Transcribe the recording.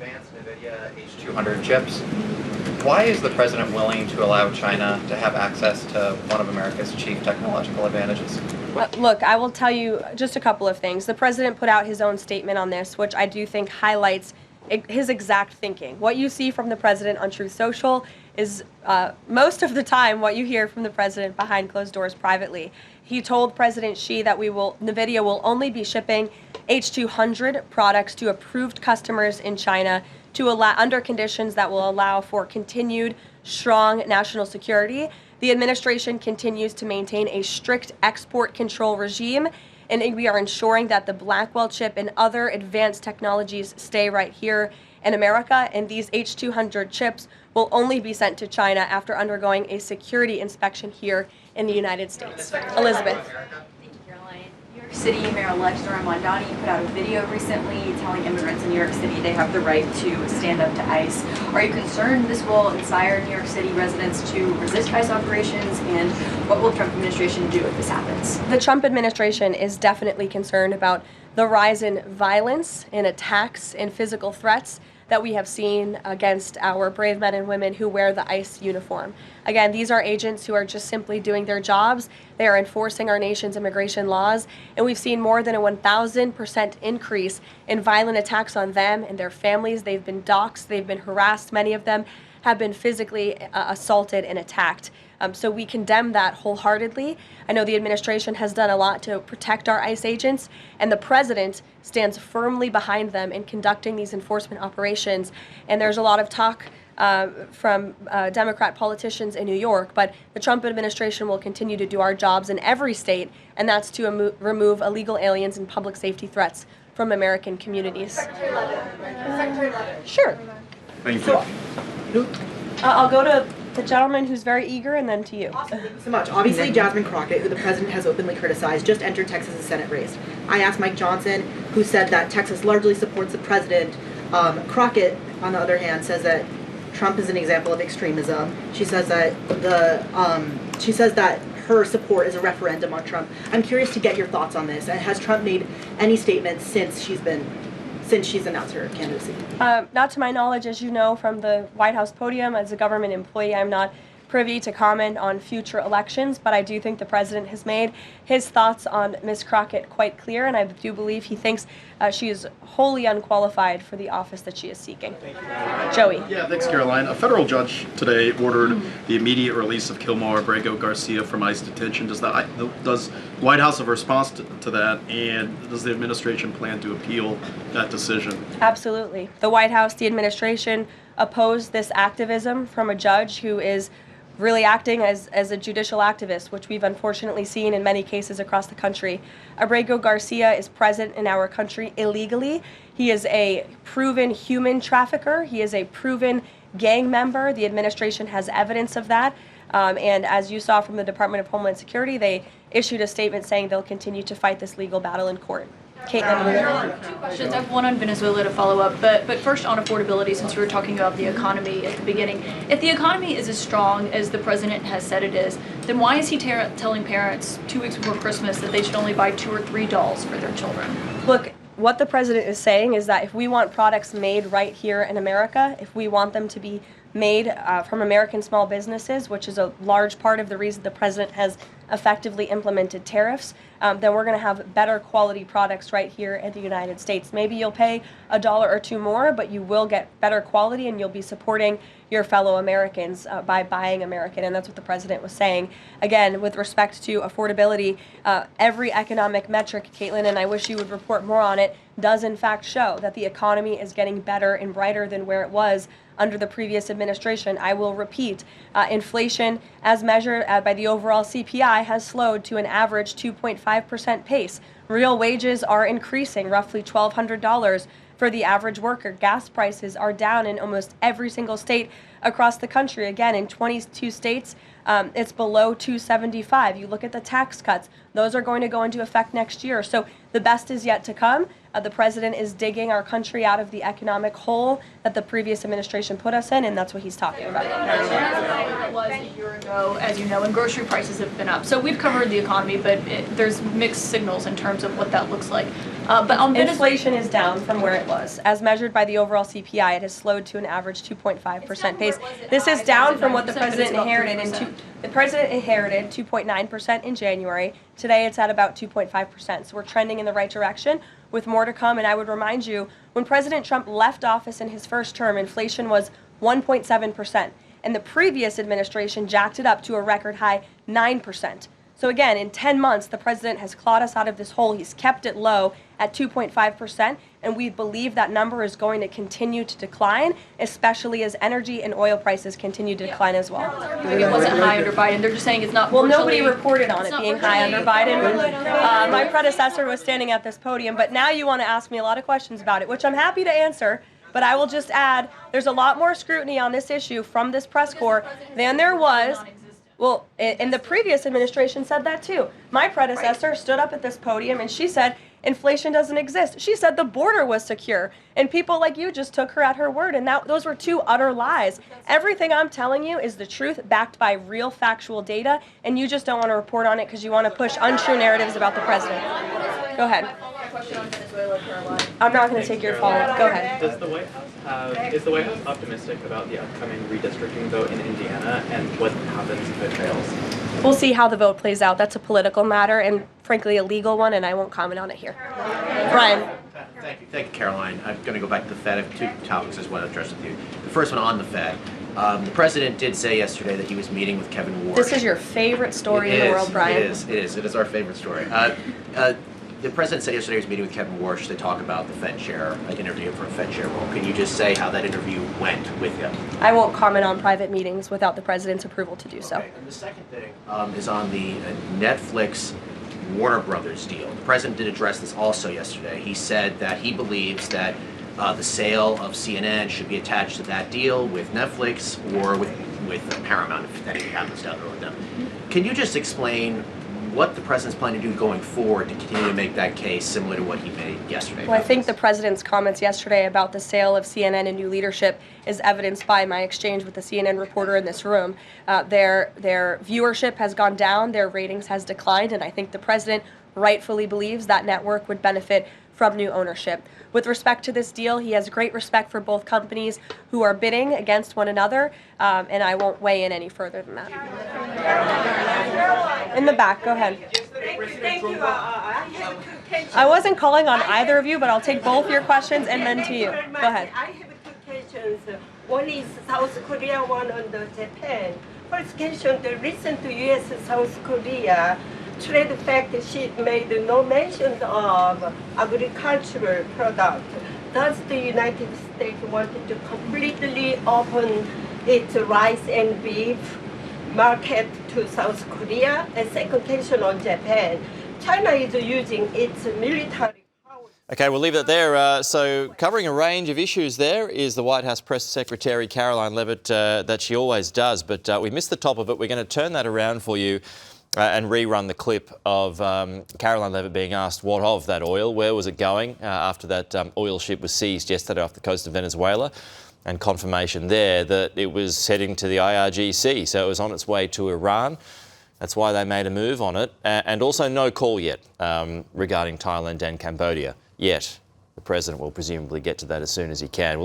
advanced Nvidia H200 chips. Why is the president willing to allow China to have access to one of America's chief technological advantages? Look, I will tell you just a couple of things. The president put out his own statement on this, which I do think highlights his exact thinking. What you see from the president on Truth Social is most of the time what you hear from the president behind closed doors privately. He told President Xi that Nvidia will only be shipping H200 products to approved customers in China under conditions that will allow for continued strong national security. The administration continues to maintain a strict export control regime, and we are ensuring that the Blackwell chip and other advanced technologies stay right here in America, and these H200 chips will only be sent to China after undergoing a security inspection here in the United States. Elizabeth. Thank you, Karoline. New York City Mayor-elect Zohran Mamdani put out a video recently telling immigrants in New York City they have the right to stand up to ICE. Are you concerned this will inspire New York City residents to resist ICE operations, and what will the Trump administration do if this happens? The Trump administration is definitely concerned about the rise in violence, in attacks, and physical threats that we have seen against our brave men and women who wear the ICE uniform. Again, these are agents who are just simply doing their jobs. They are enforcing our nation's immigration laws, and we've seen more than a 1,000% increase in violent attacks on them and their families. They've been doxxed, they've been harassed, many of them have been physically assaulted and attacked. So we condemn that wholeheartedly. I know the administration has done a lot to protect our ICE agents, and the president stands firmly behind them in conducting these enforcement operations. And there's a lot of talk from Democrat politicians in New York, but the Trump administration will continue to do our jobs in every state, and that's to remove illegal aliens and public safety threats from American communities. Secretary Leavitt. Sure. Thank you. I'll go to the gentleman who's very eager, and then to you. Awesome. Thank you so much. Obviously, Jasmine Crockett, who the president has openly criticized, just entered Texas' Senate race. I asked Mike Johnson, who said that Texas largely supports the president. Crockett, on the other hand, says that Trump is an example of extremism. She says that her support is a referendum on Trump. I'm curious to get your thoughts on this. And has Trump made any statements since she's announced her candidacy? Not to my knowledge, as you know from the White House podium. As a government employee, I'm not privy to comment on future elections, but I do think the president has made his thoughts on Ms. Crockett quite clear, and I do believe he thinks she is wholly unqualified for the office that she is seeking. Joey. Yeah, thanks, Caroline. A federal judge today ordered the immediate release of Kilmar Abrego Garcia from ICE detention. Does the White House have a response to that, and does the administration plan to appeal that decision? Absolutely. The White House, the administration, opposed this activism from a judge who is really acting as a judicial activist, which we've unfortunately seen in many cases across the country. Abrego Garcia is present in our country illegally. He is a proven human trafficker. He is a proven gang member. The administration has evidence of that. And as you saw from the Department of Homeland Security, they issued a statement saying they'll continue to fight this legal battle in court. Caitlin. Two questions. I have one on Venezuela to follow up, but first on affordability, since we were talking about the economy at the beginning. If the economy is as strong as the president has said it is, then why is he telling parents 2 weeks before Christmas that they should only buy 2 or 3 dolls for their children? Look, what the president is saying is that if we want products made right here in America, if we want them to be made from American small businesses, which is a large part of the reason the president has effectively implemented tariffs, then we're going to have better quality products right here in the United States. Maybe you'll pay $1 or $2 more, but you will get better quality, and you'll be supporting your fellow Americans by buying American, and that's what the president was saying. Again, with respect to affordability, every economic metric, Caitlin, and I wish you would report more on it, does in fact show that the economy is getting better and brighter than where it was under the previous administration. I will repeat, inflation as measured by the overall CPI has slowed to an average 2.5% pace. Real wages are increasing, roughly $1,200 for the average worker. Gas prices are down in almost every single state across the country. Again, in 22 states, it's below $275. You look at the tax cuts, those are going to go into effect next year. So the best is yet to come. The president is digging our country out of the economic hole that the previous administration put us in, and that's what he's talking about. It was a year ago, as you know, and grocery prices have been up. So we've covered the economy, but there's mixed signals in terms of what that looks like. But on Venezuela, Inflation is down from where it was. As measured by the overall CPI, it has slowed to an average 2.5% pace. This is down from what the president inherited the president inherited 2.9% in January. Today it's at about 2.5%. So we're trending in the right direction with more to come. And I would remind you, when President Trump left office in his first term, inflation was 1.7%. And the previous administration jacked it up to a record high 9%. So again, in 10 months, the president has clawed us out of this hole. He's kept it low at 2.5%, and we believe that number is going to continue to decline, especially as energy and oil prices continue to decline as well. it wasn't high under Biden. They're just saying it's not. Well, nobody reported on it being high under Biden. My predecessor was standing at this podium, but now you want to ask me a lot of questions about it, which I'm happy to answer. But I will just add, there's a lot more scrutiny on this issue from this press corps than there was. Well, and the previous administration said that too. My predecessor stood up at this podium and she said inflation doesn't exist. She said the border was secure. And people like you just took her at her word. And those were two utter lies. Everything I'm telling you is the truth backed by real factual data. And you just don't want to report on it because you want to push untrue narratives about the president. Go ahead. Question on Venezuela, Karoline. I'm not going to take your follow-up. Go ahead. Is the White House optimistic about the upcoming redistricting vote in Indiana and what happens if it fails? We'll see how the vote plays out. That's a political matter and, frankly, a legal one, and I won't comment on it here. Brian. Thank you, Caroline. I'm going to go back to the Fed. I have two topics I just want to address with you. The first one on the Fed. The president did say yesterday that he was meeting with Kevin Warsh. This is your favorite story in the world, Brian. It is our favorite story. The president said yesterday he was meeting with Kevin Warsh to talk about the Fed chair, interview for a Fed chair role. Can you just say how that interview went with him? I won't comment on private meetings without the president's approval to do so. Okay. And the second thing is on the Netflix Warner Brothers deal. The president did address this also yesterday. He said that he believes that the sale of CNN should be attached to that deal with Netflix or with Paramount if anything happens down the road with them. Can you just explain what the president's planning to do going forward to continue to make that case similar to what he made yesterday? Well, I think the president's comments yesterday about the sale of CNN and new leadership is evidenced by my exchange with the CNN reporter in this room. Their viewership has gone down, their ratings has declined, and I think the president rightfully believes that network would benefit from new ownership. With respect to this deal, he has great respect for both companies who are bidding against one another, and I won't weigh in any further than that. In the back, go ahead. Thank you. I have two questions. I wasn't calling on either of you, but I'll take both your questions and then to you. Go ahead. I have two questions. One is South Korea, one on the Japan. First question, the recent U.S.-South Korea trade fact sheet made no mention of agricultural product. Does the United States want to completely open its rice and beef market to South Korea? And second question on Japan. China is using its military power. Okay, we'll leave it there. So covering a range of issues there is the White House Press Secretary Karoline Leavitt, that she always does, but we missed the top of it. We're going to turn that around for you and rerun the clip of Karoline Leavitt being asked what of that oil, where was it going after that oil ship was seized yesterday off the coast of Venezuela, and confirmation there that it was heading to the IRGC, so it was on its way to Iran. That's why they made a move on it, and also no call yet regarding Thailand and Cambodia yet. The president will presumably get to that as soon as he can.